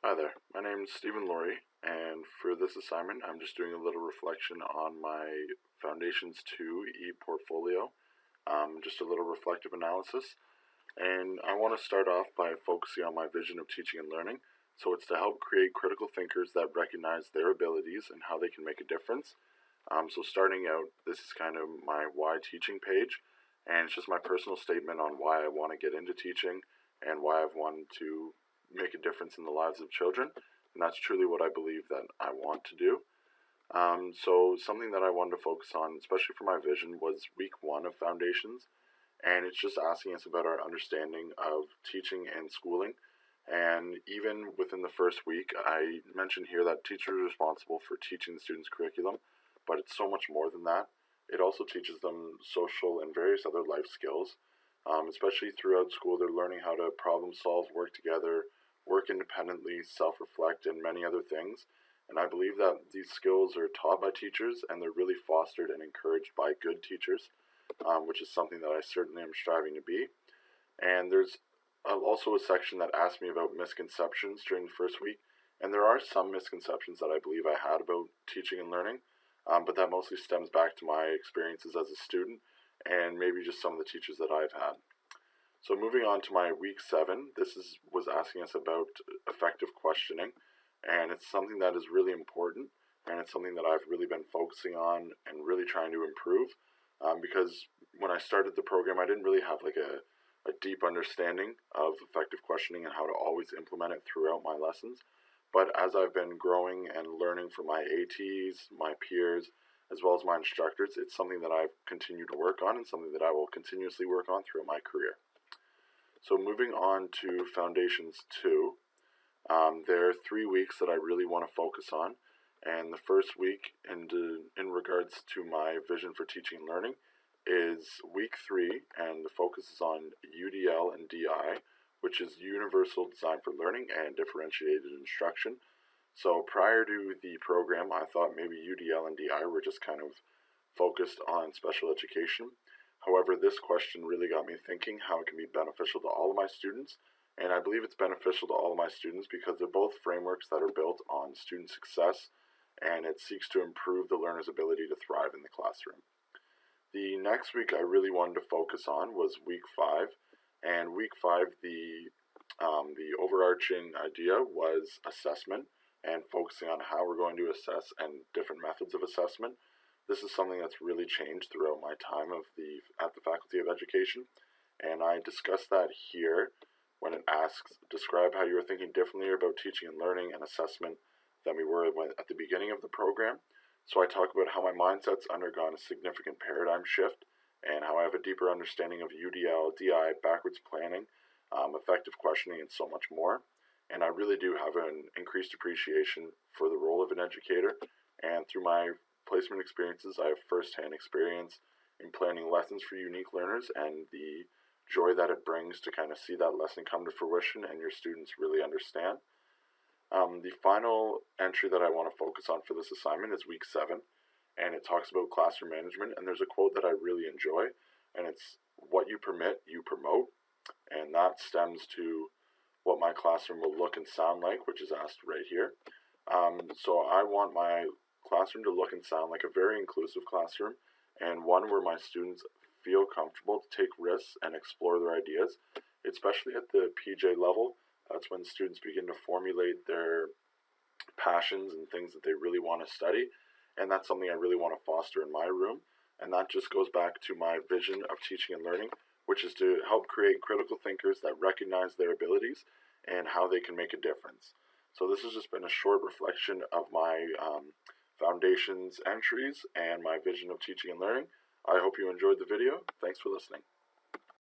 Hi there, my name is Stephen Laurie, and for this assignment I'm just doing a little reflection on my Foundations 2 e-portfolio, just a little reflective analysis. And I want to start off by focusing on my vision of teaching and learning. So it's to help create critical thinkers that recognize their abilities and how they can make a difference. So starting out, this is kind of my why teaching page, and it's just my personal statement on why I want to get into teaching and why I've wanted to make a difference in the lives of children, and that's truly what I believe that I want to do. So something that I wanted to focus on, especially for my vision, was week 1 of Foundations, and it's just asking us about our understanding of teaching and schooling. And even within the first week, I mentioned here that teachers are responsible for teaching the students curriculum, but it's so much more than that. It also teaches them social and various other life skills. Especially throughout school, they're learning how to problem solve, work together, work independently, self-reflect, and many other things. And I believe that these skills are taught by teachers, and they're really fostered and encouraged by good teachers, which is something that I certainly am striving to be. And there's also a section that asked me about misconceptions during the first week, and there are some misconceptions that I believe I had about teaching and learning, but that mostly stems back to my experiences as a student and maybe just some of the teachers that I've had. So moving on to my week 7, was asking us about effective questioning, and it's something that is really important, and it's something that I've really been focusing on and really trying to improve, because when I started the program, I didn't really have like a deep understanding of effective questioning and how to always implement it throughout my lessons. But as I've been growing and learning from my ATs, my peers, as well as my instructors, it's something that I've continued to work on and something that I will continuously work on throughout my career. So moving on to Foundations 2, there are 3 weeks that I really want to focus on. And the first week, in regards to my vision for teaching and learning, is week 3, and the focus is on UDL and DI, which is Universal Design for Learning and Differentiated Instruction. So prior to the program, I thought maybe UDL and DI were just kind of focused on special education. However, this question really got me thinking how it can be beneficial to all of my students, and I believe it's beneficial to all of my students because they're both frameworks that are built on student success, and it seeks to improve the learner's ability to thrive in the classroom. The next week I really wanted to focus on was week 5, and week 5, the overarching idea was assessment and focusing on how we're going to assess and different methods of assessment. This is something that's really changed throughout my time at the Faculty of Education, and I discuss that here when it asks, describe how you are thinking differently about teaching and learning and assessment than we were at the beginning of the program. So I talk about how my mindset's undergone a significant paradigm shift and how I have a deeper understanding of UDL, DI, backwards planning, effective questioning, and so much more. And I really do have an increased appreciation for the role of an educator, and through my placement experiences, I have firsthand experience in planning lessons for unique learners and the joy that it brings to kind of see that lesson come to fruition and your students really understand. The final entry that I want to focus on for this assignment is week 7, and it talks about classroom management, and there's a quote that I really enjoy, and it's, "What you permit, you promote," and that stems to what my classroom will look and sound like, which is asked right here. So I want my classroom to look and sound like a very inclusive classroom, and one where my students feel comfortable to take risks and explore their ideas, especially at the PJ level. That's when students begin to formulate their passions and things that they really want to study, and that's something I really want to foster in my room. And that just goes back to my vision of teaching and learning, which is to help create critical thinkers that recognize their abilities and how they can make a difference. So this has just been a short reflection of my Foundations entries and my vision of teaching and learning. I hope you enjoyed the video. Thanks for listening.